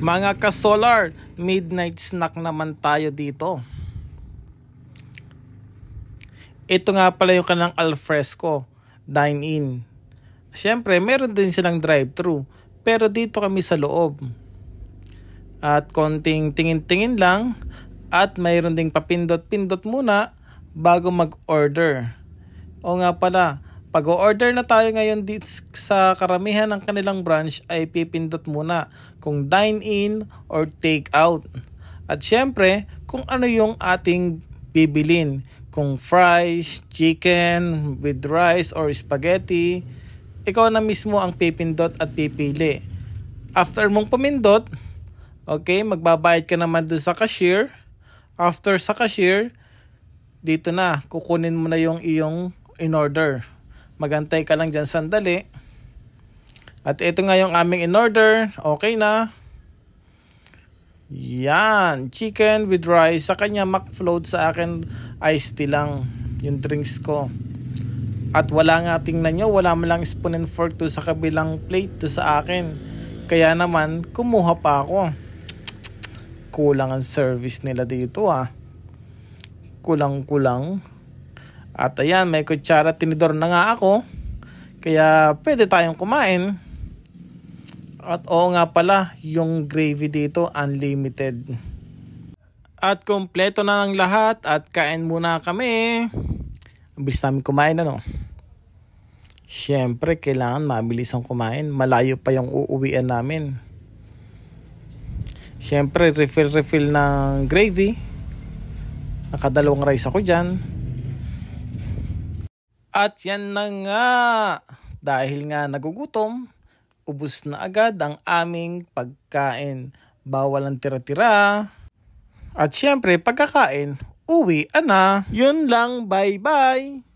Mga ka-solar, midnight snack naman tayo dito. Ito nga pala yung kanang alfresco, dine-in. Siyempre, meron din silang drive-thru, pero dito kami sa loob. At konting tingin-tingin lang, at mayroon ding papindot-pindot muna bago mag-order. O nga pala, pag-order na tayo ngayon dito sa karamihan ng kanilang branch ay pipindot muna kung dine-in or take-out. At syempre, kung ano yung ating bibilin. Kung fries, chicken with rice or spaghetti, ikaw na mismo ang pipindot at pipili. After mong pumindot, okay, magbabayad ka naman dun sa cashier. After sa cashier, dito na, kukunin mo na yung iyong in-order. Magantay ka lang dyan sandali. At ito nga yung aming in-order. Okay na. Yan. Chicken with rice. Sa kanya, McFloat. Sa akin, iced tea lang. Yung drinks ko. At wala nga, tingnan nyo, wala mo lang spoon and fork to sa kabilang plate to sa akin. Kaya naman, kumuha pa ako. Kulang ang service nila dito Kulang-kulang. At ayan, may kutsara tinidor na nga ako. Kaya pwede tayong kumain. At oo nga pala, yung gravy dito unlimited. At kompleto na ng lahat at kain muna kami. Ang bilis namin kumain Siyempre, kailangan mabilis ang kumain. Malayo pa yung uuwian namin. Siyempre, refill ng gravy. Nakadalawang rice ako dyan. At yan na nga. Dahil nga nagugutom, ubos na agad ang aming pagkain. Bawal ang tira-tira. At siyempre, pagkakain, uwi na. Yun lang, bye-bye.